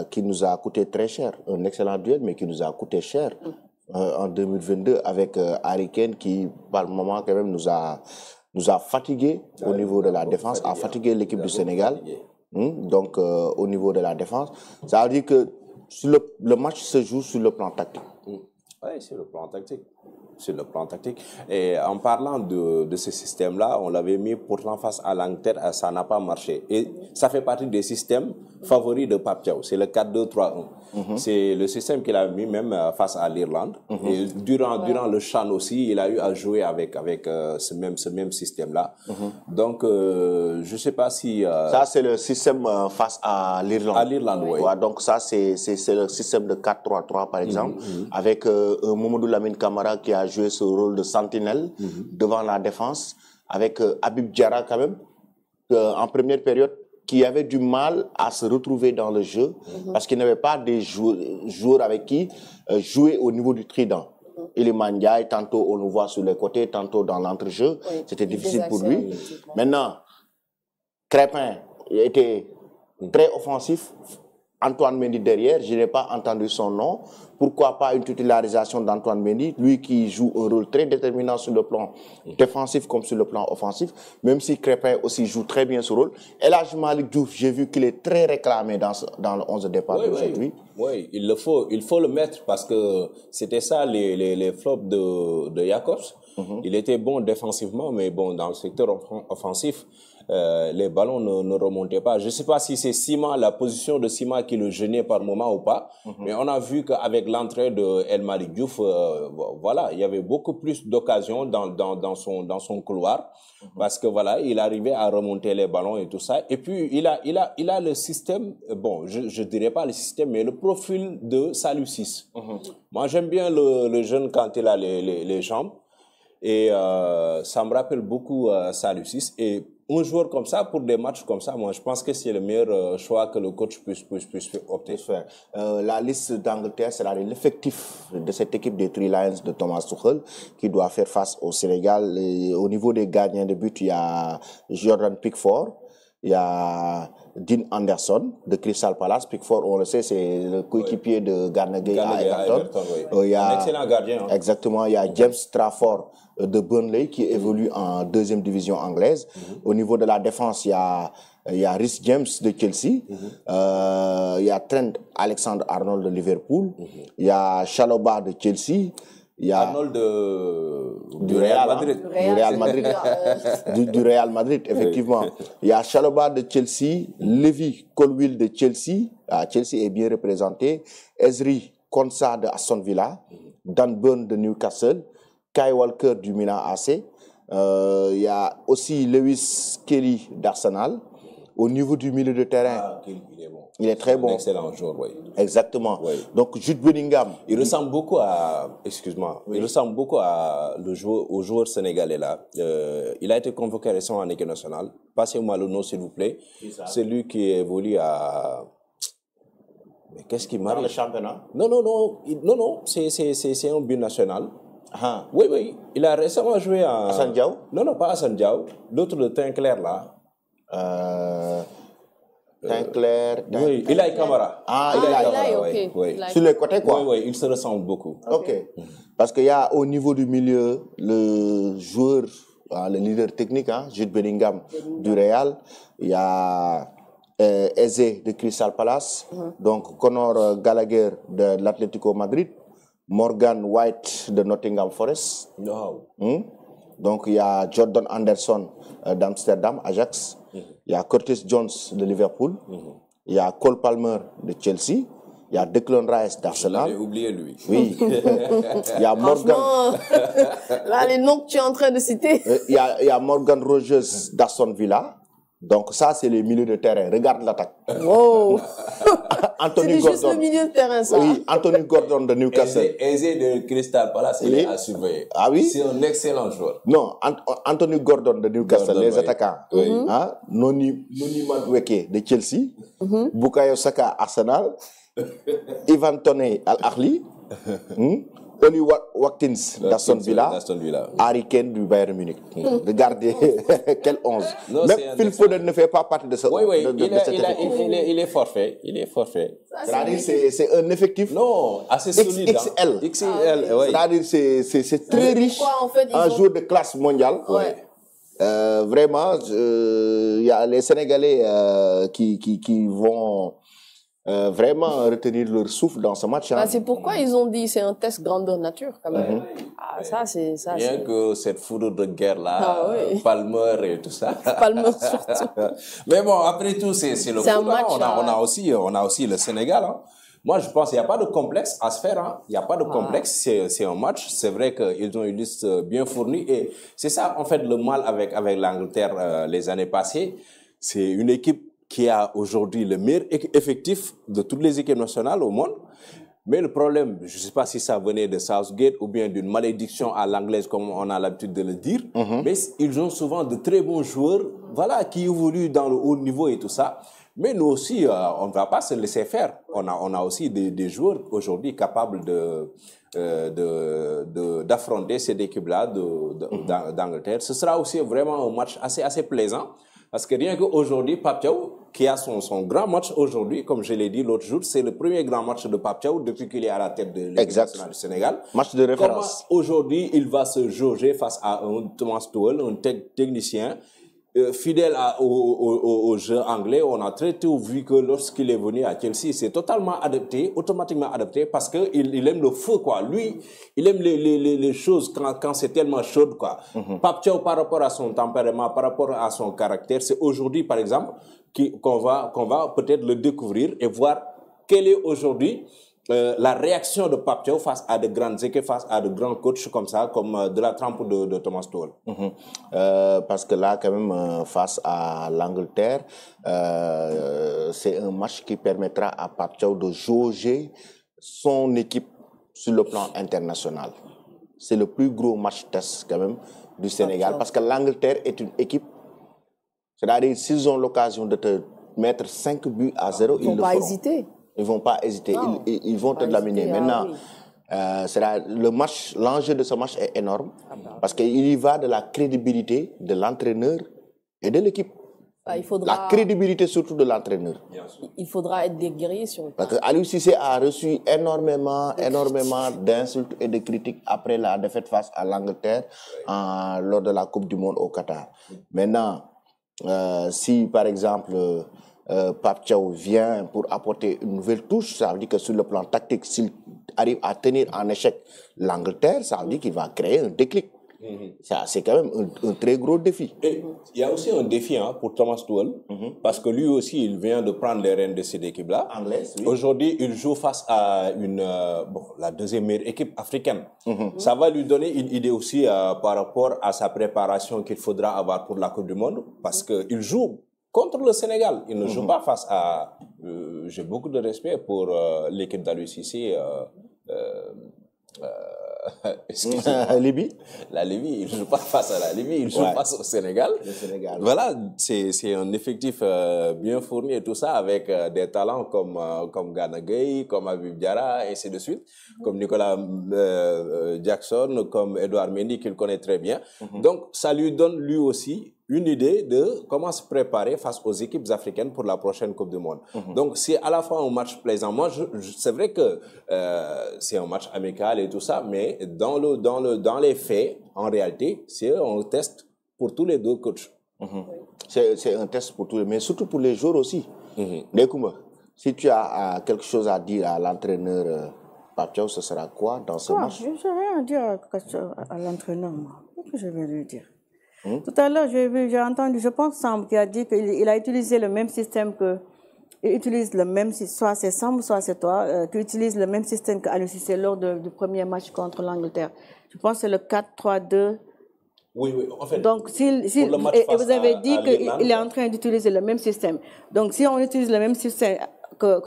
qui nous a coûté très cher. Un excellent duel, mais qui nous a coûté cher en 2022 avec Harry Kane qui, par moment, quand même, nous a fatigués au niveau de la défense, a fatigué l'équipe du Sénégal. Donc, au niveau de la défense, ça veut dire que le match se joue sur le plan tactique. Oui, sur le plan tactique. Sur le plan tactique. Et en parlant de ce système-là, on l'avait mis pourtant face à l'Angleterre, ça n'a pas marché. Et ça fait partie des systèmes favoris de Pape Thiaw. C'est le 4-2-3-1. C'est le système qu'il a mis même face à l'Irlande. Et durant le CHAN aussi, il a eu à jouer avec ce même système-là. Donc, je ne sais pas si... Ça, c'est le système face à l'Irlande. À l'Irlande, oui. Ouais, donc ça, c'est le système de 4-3-3, par exemple, avec Mamadou Lamine Camara qui a joué ce rôle de sentinelle devant la défense, avec Habib Diarra quand même, en première période, qui avait du mal à se retrouver dans le jeu, parce qu'il n'avait pas des joueurs avec qui jouer au niveau du trident. Iliman Ndiaye, tantôt on le voit sur les côtés, tantôt dans l'entrejeu, c'était difficile pour lui. Maintenant, Crépin était très offensif. Antoine Mendy derrière, je n'ai pas entendu son nom. Pourquoi pas une titularisation d'Antoine Mendy, lui qui joue un rôle très déterminant sur le plan défensif comme sur le plan offensif, même si Crépin aussi joue très bien ce rôle. Et là, Malick Diouf, j'ai vu qu'il est très réclamé dans le 11 de départ d'aujourd'hui. Oui, il faut le mettre parce que c'était ça les flops de Jacobs. Il était bon défensivement, mais bon, dans le secteur offensif, les ballons ne remontaient pas. Je ne sais pas si c'est Sima, la position de Sima qui le gênait par moment ou pas, mais on a vu qu'avec l'entrée de El Malick Diouf, voilà, il y avait beaucoup plus d'occasions dans son couloir, parce que voilà, il arrivait à remonter les ballons et tout ça. Et puis il a le système, bon, je dirais pas le système, mais le profil de Saliou Ciss. Moi, j'aime bien le jeune quand il a les jambes. Et ça me rappelle beaucoup Saliou Ciss. Et un joueur comme ça, pour des matchs comme ça, moi, je pense que c'est le meilleur choix que le coach puisse opter. La liste d'Angleterre sera l'effectif de cette équipe des Three Lions de Thomas Tuchel qui doit faire face au Sénégal. Et au niveau des gardiens de but, il y a Jordan Pickford, il y a Dean Anderson de Crystal Palace. Pickford, on le sait, c'est le coéquipier de Gana Gueye à Everton. Il y a un excellent gardien. Exactement, il y a James Trafford de Burnley qui évolue en deuxième division anglaise. Au niveau de la défense, il y a Rhys James de Chelsea, il y a Trent Alexander-Arnold de Liverpool, il y a Chalobah de Chelsea, il y a Arnold du Real Madrid. Du Real Madrid, effectivement. Il y a Chalobah de Chelsea, Levi Colwill de Chelsea. Chelsea est bien représenté. Ezri Konsa de Aston Villa, Dan Burn de Newcastle, Kai Walker du Milan AC. Il y a aussi Lewis Kelly d'Arsenal. Au niveau du milieu de terrain, il est très bon. Un excellent joueur, oui. Exactement. Oui. Donc, Jude Bellingham. Il ressemble beaucoup à, excuse-moi, il ressemble beaucoup à au joueur sénégalais là. Il a été convoqué récemment en équipe nationale. Passez-moi le nom, s'il vous plaît. C'est lui qui évolue à... Mais qu'est-ce qui m'arrive? Dans le championnat? Non, c'est un but national. Oui. Il a récemment joué à... Hassan Diaw? Non, pas Hassan Diaw. L'autre, le teint clair là. Teint clair. Oui, Ilaï Kamara. Ilaï, oui. Sur les côtés, quoi. Oui, il se ressemble beaucoup. Ok. Parce qu'il y a au niveau du milieu, le joueur, le leader technique, Jude Bellingham du Real. Il y a Eze de Crystal Palace. Donc, Conor Gallagher de l'Atlético Madrid. Morgan White de Nottingham Forest. Donc, il y a Jordan Anderson d'Amsterdam, Ajax. Il y a Curtis Jones de Liverpool. Il y a Cole Palmer de Chelsea. Il y a Declan Rice d'Arsenal. J'avais oublié lui. Oui. Il y a Morgan. Là, les noms que tu es en train de citer. Il y a Morgan Rogers d'Aston Villa. Donc ça, c'est les milieux de terrain. Regarde l'attaque. Wow. Anthony Gordon. C'est juste le milieu de terrain, ça. Oui, Anthony Gordon de Newcastle. Eze de Crystal Palace, il est à surveiller. Ah oui? C'est un excellent joueur. Non, Anthony Gordon de Newcastle, les attaquants. Noni Madueke de Chelsea. Bukayo Saka, Arsenal. Ivan Toney, Al Ahly. Oli Watkins d'Aston Villa, Harry Kane du Bayern Munich. Regardez, quel 11. Non, même Phil Foden ne fait pas partie de ce Oui, de cet effectif. il est forfait. Il est forfait. C'est-à-dire c'est un effectif assez solide. XXL. XXL, oui. C'est-à-dire c'est très riche en fait, en joueur de classe mondiale. Ouais. Vraiment, il y a les Sénégalais qui vont vraiment retenir leur souffle dans ce match. Bah, c'est pourquoi ils ont dit c'est un test grandeur nature quand même. Ah, ça c'est ça. Rien que cette foudre de guerre là, oui. Palmer et tout ça. Palmer surtout. Mais bon, après tout, c'est le foot. Match, on a aussi le Sénégal. Hein. Moi, je pense qu'il n'y a pas de complexe à se faire. Hein. Il n'y a pas de complexe. C'est un match. C'est vrai qu'ils ont une liste bien fournie. Et c'est ça, en fait, le mal avec l'Angleterre les années passées. C'est une équipe qui a aujourd'hui le meilleur effectif de toutes les équipes nationales au monde. Mais le problème, je ne sais pas si ça venait de Southgate ou bien d'une malédiction à l'anglaise, comme on a l'habitude de le dire, mais ils ont souvent de très bons joueurs, voilà, qui évoluent dans le haut niveau et tout ça. Mais nous aussi, on ne va pas se laisser faire. On a aussi des joueurs aujourd'hui capables d'affronter cette équipe-là d'Angleterre. Ce sera aussi vraiment un match assez plaisant. Parce que rien qu'aujourd'hui, Pape Thiaw, qui a son grand match aujourd'hui, comme je l'ai dit l'autre jour, c'est le premier grand match de Pape Thiaw depuis qu'il est à la tête de l'équipe nationale du Sénégal. Match de référence. Comment aujourd'hui il va se jauger face à un Thomas Tuchel, un technicien fidèle au jeu anglais. On a très tôt vu que lorsqu'il est venu à Chelsea, c'est totalement adapté, automatiquement adapté, parce que il aime le feu, quoi. Lui, il aime les choses quand c'est tellement chaud, quoi. Pape Thiaw, par rapport à son tempérament, par rapport à son caractère, c'est aujourd'hui, par exemple, qu'on va peut-être le découvrir et voir quelle est aujourd'hui la réaction de Pape Thiaw face à de grandes équipes, face à de grands coachs comme ça, comme de la trempe de Thomas Tuchel. Parce que là, quand même, face à l'Angleterre, c'est un match qui permettra à Pape Thiaw de jauger son équipe sur le plan international. C'est le plus gros match test, quand même, du Sénégal, parce que l'Angleterre est une équipe, c'est-à-dire s'ils ont l'occasion de te mettre 5 buts à 0, ils ne vont pas hésiter. Ils ne vont pas hésiter, ils vont te laminer. Maintenant, l'enjeu de ce match est énorme, parce qu'il y va de la crédibilité de l'entraîneur et de l'équipe. La crédibilité surtout de l'entraîneur. Il faudra être des guerriers sur le terrain. Parce que Aliou Cissé a reçu énormément d'insultes et de critiques après la défaite face à l'Angleterre lors de la Coupe du Monde au Qatar. Maintenant, si par exemple Pape Thiaw vient pour apporter une nouvelle touche, ça veut dire que sur le plan tactique, s'il arrive à tenir en échec l'Angleterre, ça veut dire qu'il va créer un déclic. C'est quand même un très gros défi. Et il y a aussi un défi pour Thomas Tuchel, parce que lui aussi, il vient de prendre les rênes de cette équipe-là. Oui. Aujourd'hui, il joue face à la deuxième meilleure équipe africaine. Ça va lui donner une idée aussi par rapport à sa préparation qu'il faudra avoir pour la Coupe du Monde, parce qu'il joue contre le Sénégal. Il ne joue pas face à... J'ai beaucoup de respect pour l'équipe d'Aliou Cissé. Libye. La Libye, il ne joue pas face à la Libye, il joue face au Sénégal. Le Sénégal. Voilà, c'est un effectif bien fourni et tout ça, avec des talents comme Gana Gueye, comme Habib Diarra, et ainsi de suite, comme Nicolas Jackson, comme Edouard Mendy, qu'il connaît très bien. Donc, ça lui donne lui aussi une idée de comment se préparer face aux équipes africaines pour la prochaine Coupe du Monde. Donc, c'est à la fois un match plaisant. Moi, c'est vrai que c'est un match amical et tout ça, mais dans les faits, en réalité, c'est un test pour tous les deux coachs. C'est un test pour tous les, mais surtout pour les joueurs aussi. Nekoumba, si tu as quelque chose à dire à l'entraîneur Pape Thiaw, ce sera quoi dans ce match? Je n'ai rien à dire à l'entraîneur, moi. Qu'est-ce que je vais lui dire? Tout à l'heure, j'ai entendu, je pense, Samb qui a dit qu'il a utilisé le même système il utilise le même, soit c'est Samb, soit c'est toi, qui utilise le même système qu'Aliou Cissé lors du premier match contre l'Angleterre. Je pense que c'est le 4-3-2. Oui, en fait. Donc, et vous avez dit qu'il est en train d'utiliser le même système. Donc, si on utilise le même système